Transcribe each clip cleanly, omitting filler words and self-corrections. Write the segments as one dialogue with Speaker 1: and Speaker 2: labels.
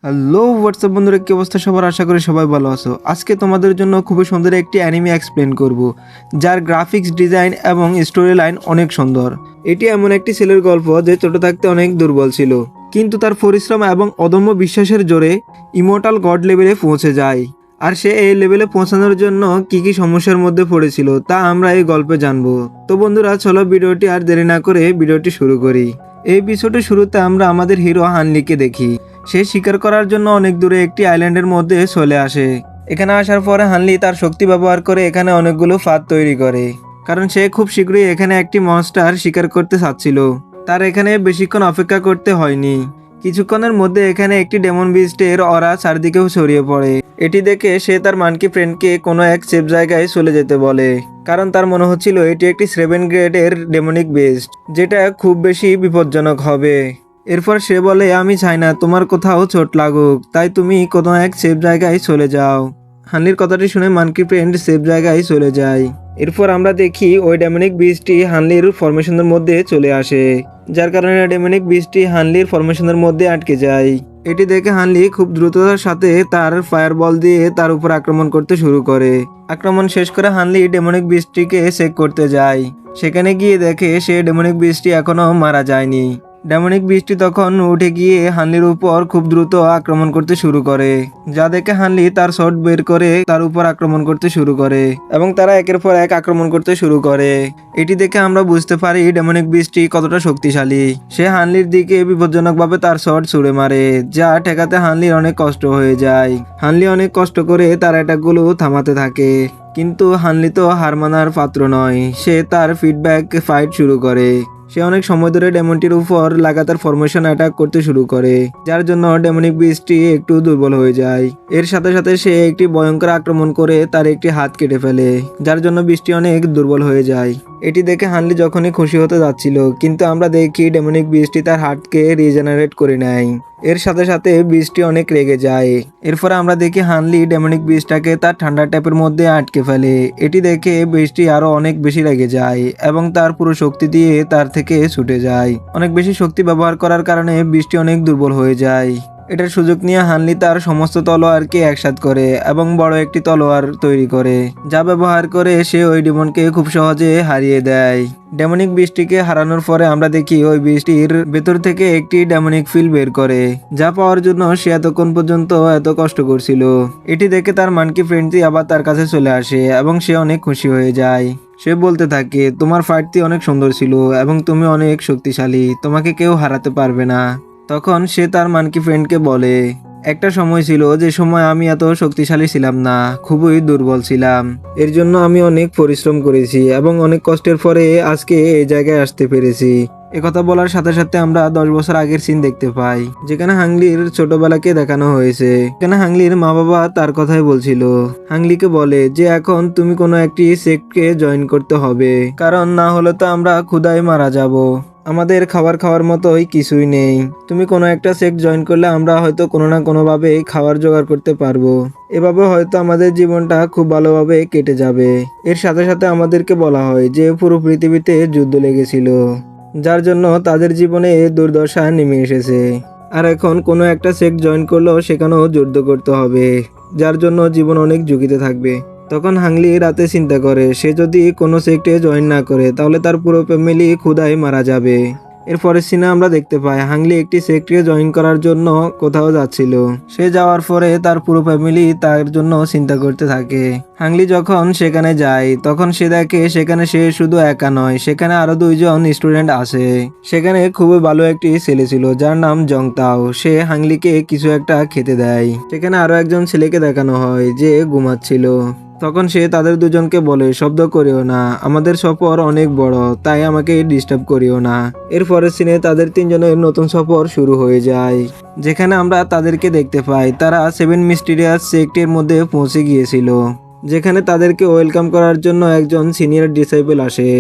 Speaker 1: Hello WhatsApp বন্ধুরা, কি অবস্থা সবার? আশা করি সবাই ভালো আছো। আজকে তোমাদের জন্য খুবই সুন্দর একটি অ্যানিমে এক্সপ্লেন করব, যার গ্রাফিক্স ডিজাইন এবং স্টোরি লাইন অনেক সুন্দর। এটি এমন একটি ছেলের গল্প যে ছোট থাকতে অনেক দুর্বল ছিল, কিন্তু তার পরিশ্রম এবং অদম্য বিশ্বাসের জোরে ইমর্টাল গড লেভেলে পৌঁছে যায়। আর সে এই লেভেলে পৌঁছানোর জন্য কি কি সমস্যার মধ্যে পড়েছিল তা আমরা এই গল্পে জানবো। তো বন্ধুরা, চলো ভিডিওটি আর দেরি না করে ভিডিওটি শুরু করি। এই এপিসোডের শুরুতে আমরা আমাদের হিরো হানলিকে দেখি। সে শিকার করার জন্য অনেক দূরে একটি আইল্যান্ডের মধ্যে চলে আসে। এখানে আসার পরে হানলি তার শক্তি ব্যবহার করে এখানে অনেকগুলো ফাঁদ তৈরি করে, কারণ সে খুব শীঘ্রই এখানে একটি মনস্টার শিকার করতে চাচ্ছিল। তার এখানে বেশিক্ষণ অপেক্ষা করতে হয়নি। কিছুক্ষণের মধ্যে এখানে একটি ডেমন বিস্টের অরা চারদিকেও ছড়িয়ে পড়ে। এটি দেখে সে তার মানকি ফ্রেন্ডকে কোনো এক সেফ জায়গায় চলে যেতে বলে, কারণ তার মনে হচ্ছিল এটি একটি 7 গ্রেডের ডেমনিক বেস্ট, যেটা খুব বেশি বিপজ্জনক হবে। এরপর সে বলে, আমি চাই না তোমার কোথাও চোট লাগুক, তাই তুমি কোনো এক সেফ জায়গায় চলে যাও। হানলির কথাটি শুনে মানকি ফ্রেন্ড সেফ জায়গায় চলে যায়। এরপর আমরা দেখি ওই ডেমনিক বিস্টটি হানলির ফরমেশনের মধ্যে চলে আসে, যার কারণে ডেমনিক বিস্টটি হানলির ফরমেশনের মধ্যে আটকে যায়। এটি দেখে হানলি খুব দ্রুততার সাথে তার ফায়ার বল দিয়ে তার উপর আক্রমণ করতে শুরু করে। আক্রমণ শেষ করে হানলি ডেমনিক বিস্টটিকে চেক করতে যায়। সেখানে গিয়ে দেখে সে ডেমনিক বিস্টটি এখনো মারা যায়নি। ডেমনিক বিস্টটি তখন উঠে গিয়ে হানলির উপর খুব দ্রুত আক্রমণ করতে শুরু করে, যা দেখে হানলি তার শট বের করে তার উপর আক্রমণ করতে শুরু করে এবং তারা একের পর এক আক্রমণ করতে শুরু করে। এটি দেখে আমরা বুঝতে পারি ডেমনিক বিস্টটি কতটা শক্তিশালী। সে হানলির দিকে বিপজ্জনকভাবে তার শট ছুড়ে মারে, যা ঠেকাতে হানলির অনেক কষ্ট হয়ে যায়। হানলি অনেক কষ্ট করে তার অ্যাটাকগুলো থামাতে থাকে, কিন্তু হানলি তো হার মানার পাত্র নয়। সে তার ফিডব্যাক ফাইট শুরু করে। সে অনেক সময় ধরে ডেমনটির উপর লাগাতার ফরমেশন অ্যাটাক করতে শুরু করে, যার জন্য ডেমনিক বিস্টটি একটু দুর্বল হয়ে যায়। এর সাথে সাথে সে একটি ভয়ঙ্কর আক্রমণ করে তার একটি হাত কেটে ফেলে, যার জন্য বিস্টটি অনেক দুর্বল হয়ে যায়। এটি দেখে হানলি যখনই খুশি হতে যাচ্ছিল, কিন্তু আমরা দেখি ডেমনিক বিস্টটি তার হাতকে রিজেনারেট করে নেয়। এর সাথে সাথে বিস্টটি অনেক রেগে যায়। এরপর আমরা দেখি হানলি ডেমনিক বিস্টটাকে তার ঠান্ডা ট্যাপের মধ্যে আটকে ফেলে। এটি দেখে বিস্টটি আরো অনেক বেশি রেগে যায় এবং তার পুরো শক্তি দিয়ে তার থেকে ছুটে যায়। অনেক বেশি শক্তি ব্যবহার করার কারণে বিস্টটি অনেক দুর্বল হয়ে যায়। এটার সুযোগ নিয়ে হানলি তার সমস্ত তলোয়ারকে একসাথ করে এবং বড় একটি তলোয়ার তৈরি করে, যা ব্যবহার করে সে ওই ডিমনকে খুব সহজে হারিয়ে দেয়। ডেমনিক বিস্টটিকে হারানোর পরে আমরা দেখি ওই বিস্টটির ভেতর থেকে একটি ডেমনিক ফিল বের করে, যা পাওয়ার জন্য সে এতক্ষণ পর্যন্ত এত কষ্ট করছিল। এটি দেখে তার মানকি ফ্রেন্ডটি আবার তার কাছে চলে আসে এবং সে অনেক খুশি হয়ে যায়। সে বলতে থাকে, তোমার ফাইটটি অনেক সুন্দর ছিল এবং তুমি অনেক শক্তিশালী, তোমাকে কেউ হারাতে পারবে না। তখন সে তার মানকি ফ্রেন্ডকে বলে, একটা সময় ছিল যে সময় আমি এত শক্তিশালী ছিলাম না, খুবই দুর্বল ছিলাম। এর জন্য আমি অনেক পরিশ্রম করেছি এবং অনেক কষ্টের পরে আজকে এই জায়গায় আসতে পেরেছি। একথা বলার সাথে সাথে আমরা 10 বছর আগের সিন দেখতে পাই, যেখানে হাংলির ছোটবেলাকে দেখানো হয়েছে। এখানে হাংলির মা বাবা তার কথাই বলছিল। হাংলিকে বলে যে এখন তুমি কোনো একটি সেক্টকে জয়েন করতে হবে, কারণ না হলে তো আমরা ক্ষুধায় মারা যাব। আমাদের খাওয়ার মতোই কিছুই নেই। তুমি কোনো একটা সেক্ট জয়েন করলে আমরা হয়তো কোনো না কোনোভাবে খাবার জোগাড় করতে পারবো। এভাবে হয়তো আমাদের জীবনটা খুব ভালোভাবে কেটে যাবে। এর সাথে সাথে আমাদেরকে বলা হয় যে পুরো পৃথিবীতে যুদ্ধ লেগেছিল, যার জন্য তাদের জীবনে দুর্দশা নেমে এসেছে। আর এখন কোনো একটা সেক্ট জয়েন করলেও সেখানেও যুদ্ধ করতে হবে, যার জন্য জীবন অনেক ঝুঁকিতে থাকবে। তখন হাংলি রাতে চিন্তা করে, সে যদি কোনো সেক্টে জয়েন না করে তাহলে তার পুরো ফ্যামিলি ক্ষুধায় মারা যাবে। এর পরের সিনে আমরা দেখতে পাই হাংলি একটি সেক্টে জয়েন করার জন্য কোথাও যাচ্ছিল। সে যাওয়ার পরে তার পুরো ফ্যামিলি তার জন্য চিন্তা করতে থাকে। হাংলি যখন সেখানে যায় তখন সে দেখে সেখানে সে শুধু একা নয়, সেখানে আরো 2জন স্টুডেন্ট আছে। সেখানে খুবই ভালো একটি ছেলে ছিল যার নাম জংতাও। সে হাংলিকে কিছু একটা খেতে দেয়। সেখানে আরো একজন ছেলেকে দেখানো হয় যে ঘুমাচ্ছিল। তখন সে তাদের দুজনকে বলে, শব্দ করিও না, আমাদের সফর অনেক বড়, তাই আমাকে ডিস্টার্ব করিও না। এর পরের সিনে তাদের 3জনের নতুন সফর শুরু হয়ে যায়, যেখানে আমরা তাদেরকে দেখতে পাই তারা 7 মিস্টিরিয়াস সেক্টের মধ্যে পৌঁছে গিয়েছিল, যেখানে তাদেরকে ওয়েলকাম করার জন্য একজন সিনিয়র ডিসাইপল আসে।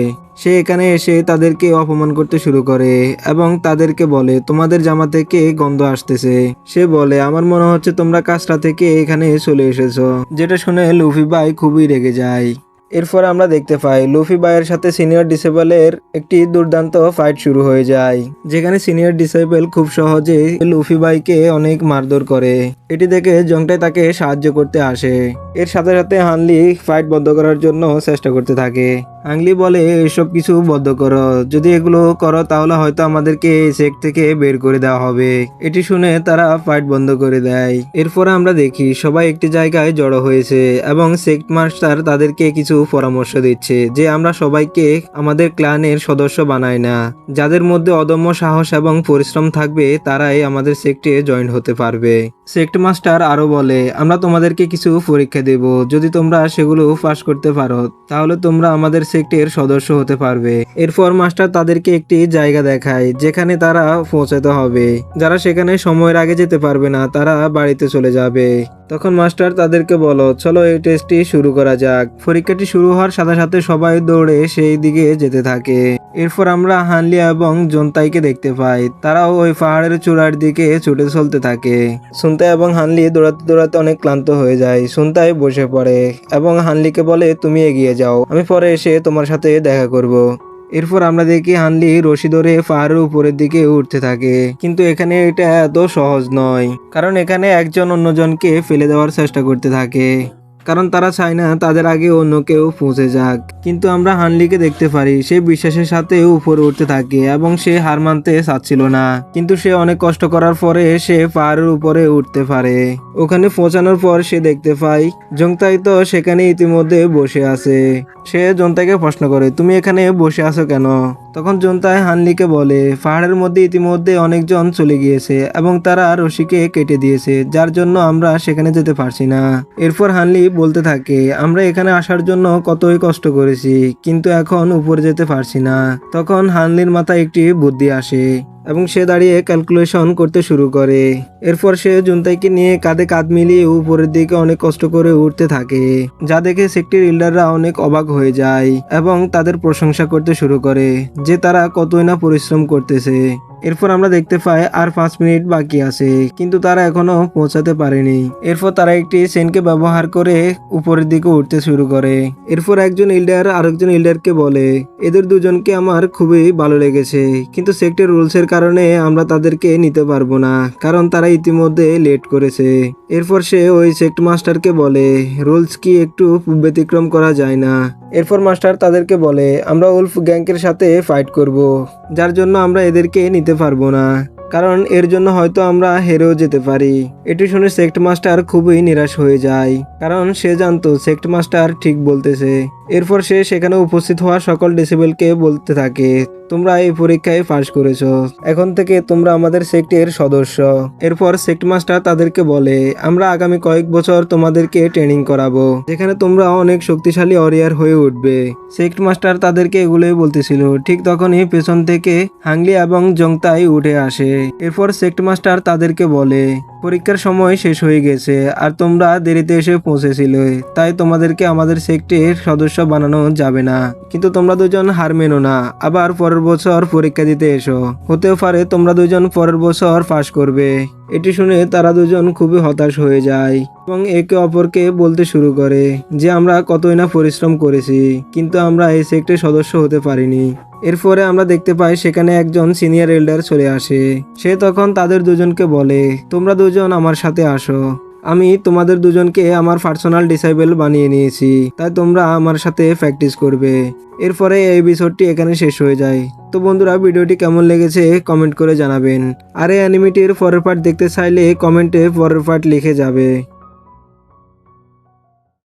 Speaker 1: সে এখানে এসে তাদেরকে অপমান করতে শুরু করে এবং তাদেরকে বলে, তোমাদের জামা থেকে গন্ধ আসতেছে। সে বলে, আমার মনে হচ্ছে তোমরা কাজটা থেকে এখানে চলে এসেছো। যেটা শুনে লুফি ভাই খুবই রেগে যায়। এরপর আমরা দেখতে পাই লুফি ভাইয়ের সাথে সিনিয়র ডিসেবলের একটি দুর্দান্ত ফাইট শুরু হয়ে যায়, যেখানে সিনিয়র ডিসেবল খুব সহজে লুফি ভাইকে অনেক মারধর করে। এটি দেখে জংটাই তাকে সাহায্য করতে আসে। এর সাথে সাথে হানলি ফাইট বন্ধ করার জন্য চেষ্টা করতে থাকে। হাংলি বলে এসব কিছু বন্ধ করো, যদি এগুলো করো তাহলে হয়তো আমাদেরকে এই সেক্ট থেকে বের করে দেওয়া হবে। এটি শুনে তারা ফাইট বন্ধ করে দেয়। এরপর আমরা দেখি সবাই একটি জায়গায় জড়ো হয়েছে এবং সেক্ট মাস্টার তাদেরকে কিছু পরামর্শ দিচ্ছে যে আমরা সবাইকে আমাদের ক্লানের সদস্য বানাই না, যাদের মধ্যে অদম্য সাহস এবং পরিশ্রম থাকবে তারাই আমাদের সেক্টে জয়েন হতে পারবে। সেক্ট মাস্টার আরো বলে আমরা তোমাদেরকে কিছু পরীক্ষা দেব, যদি তোমরা সেগুলো পাস করতে পারো তাহলে তোমরা আমাদের সেক্টের সদস্য হতে পারবে। এরপর মাস্টার তাদেরকে একটি জায়গা দেখায় যেখানে তারা পৌঁছাতে হবে। যারা সেখানে সময়ের আগে যেতে পারবে না তারা বাড়িতে চলে যাবে। তখন মাস্টার তাদেরকে বলো চলো এই টেস্টটি শুরু করা যাক। পরীক্ষাটি শুরু হওয়ার সাথে সাথে সবাই দৌড়ে সেই দিকে যেতে থাকে। এরপর আমরা হানলি এবং জোনতাইকে দেখতে পাই, তারাও ওই পাহাড়ের চূড়ার দিকে ছুটে চলতে থাকে। সুনতাই এবং হানলি দৌড়াতে দৌড়াতে অনেক ক্লান্ত হয়ে যায়। সুনতাই বসে পড়ে এবং হানলিকে বলে তুমি এগিয়ে যাও, আমি পরে এসে তোমার সাথে দেখা করব। এরপর আমরা দেখি হানলি রশি ধরে পাহাড়ের উপরের দিকে উঠতে থাকে, কিন্তু এখানে এটা এত সহজ নয়, কারণ এখানে একজন অন্যজনকে ফেলে দেওয়ার চেষ্টা করতে থাকে, কারণ তারা চায় না তাদের আগে অন্য কেউ পৌঁছে যাক। কিন্তু আমরা হানলিকে দেখতে পারি সে বিশ্বাসের সাথে উপরে উঠতে থাকে এবং সে হার মানতে চাচ্ছিল না, কিন্তু সে অনেক কষ্ট করার পরে সে পাহাড়ের উপরে উঠতে পারে। ওখানে পৌঁছানোর পর সে দেখতে পায় জংতাই তো সেখানে ইতিমধ্যে বসে আছে। সে জনতাইকে প্রশ্ন করে তুমি এখানে বসে আছো কেন? তখন জনতাই হানলিকে বলে পাহাড়ের মধ্যে ইতিমধ্যে অনেকজন চলে গিয়েছে এবং তারা রশিকে কেটে দিয়েছে, যার জন্য আমরা সেখানে যেতে পারছি না। এরপর হানলি বলতে থাকে আমরা এখানে আসার জন্য কতই কষ্ট করেছি, কিন্তু এখন উপরে যেতে পারছি না। তখন হানলির মাথায় একটি বুদ্ধি আসে এবং সে দাঁড়িয়ে ক্যালকুলেশন করতে শুরু করে। এরপর সে জুনতাইকে নিয়ে কাঁধে কাঁধ মিলিয়ে উপরের দিকে অনেক কষ্ট করে উঠতে থাকে, যা দেখে সেক্টর ইল্ডাররা অনেক অবাক হয়ে যায় এবং তাদের প্রশংসা করতে শুরু করে যে তারা কতই না পরিশ্রম করতেছে। এরপর আমরা দেখতে পাই আর 5 মিনিট বাকি আছে, কিন্তু তারা এখনো পৌঁছাতে পারেনি। এরপর তারা একটি চেনকে ব্যবহার করে উপরের দিকে উঠতে শুরু করে। এরপর একজন ইল্ডার আরেকজন ইল্ডারকে বলে এদের দুজনকে আমার খুবই ভালো লেগেছে, কিন্তু সেক্টর রুলসের কারণে আমরা তাদেরকে নিতে পারবো না, কারণ তারা ইতিমধ্যে লেট করেছে। এরপর সে ওই সেক্ট মাস্টারকে বলে রুলস কি একটু ব্যতিক্রম করা যায় না? এরপর মাস্টার তাদেরকে বলে আমরা উলফ গ্যাংকের সাথে ফাইট করব, যার জন্য আমরা এদেরকে নিতে পারবো না, কারণ এর জন্য হয়তো আমরা হেরেও যেতে পারি। এটি শুনে সেক্ট মাস্টার খুবই নিরাশ হয়ে যায়, কারণ সে জানতো সেক্ট মাস্টার ঠিক বলতেছে। এরপর সে সেখানে উপস্থিত হওয়া সকল ডিসেবলকে বলতে থাকে তোমরা এই পরীক্ষায় পাশ করেছো, এখন থেকে তোমরা আমাদের সেক্টের সদস্য। এরপর সেক্ট মাস্টার তাদেরকে বলে আমরা আগামী কয়েক বছর তোমাদেরকে ট্রেনিং করাবো, যেখানে তোমরা অনেক শক্তিশালী ওয়ারিয়র হয়ে উঠবে। সেক্ট মাস্টার তাদেরকে এগুলোই বলতেছিল, ঠিক তখনই পেছন থেকে হাংলি এবং জংতাই উঠে আসে। এরপর সেক্ট মাস্টার তাদেরকে বলে পরীক্ষার সময় শেষ হয়ে গেছে আর তোমরা দেরিতে এসে পৌঁছেছিলে, তাই তোমাদেরকে আমাদের সেক্টের সদস্য বানানো যাবে না, কিন্তু তোমরা দুজন হার মেনো না, আবার পরের বছর পরীক্ষা দিতে এসো, হতেও পারে তোমরা দুজন পরের বছর পাশ করবে। এটি শুনে তারা দুজন খুবই হতাশ হয়ে যায় এবং একে অপরকে বলতে শুরু করে যে আমরা কতই না পরিশ্রম করেছি, কিন্তু আমরা এই সেক্টের সদস্য হতে পারিনি। এরপরে আমরা দেখতে পাই সেখানে একজন সিনিয়র এল্ডার চলে আসে। সে তখন তাদের দুজনকে বলে তোমরা দুজন আমার সাথে আসো, আমি তোমাদের দুজনকে আমার পার্সোনাল ডিসেবল বানিয়ে নিয়েছি, তাই তোমরা আমার সাথে প্র্যাকটিস করবে। এরপরে এই এপিসোডটি এখানে শেষ হয়ে যায়। তো বন্ধুরা ভিডিওটি কেমন লেগেছে কমেন্ট করে জানাবেন, আর এই অ্যানিমেটির পরের পার্ট দেখতে চাইলে কমেন্টে পরের পার্ট লিখে যাবে।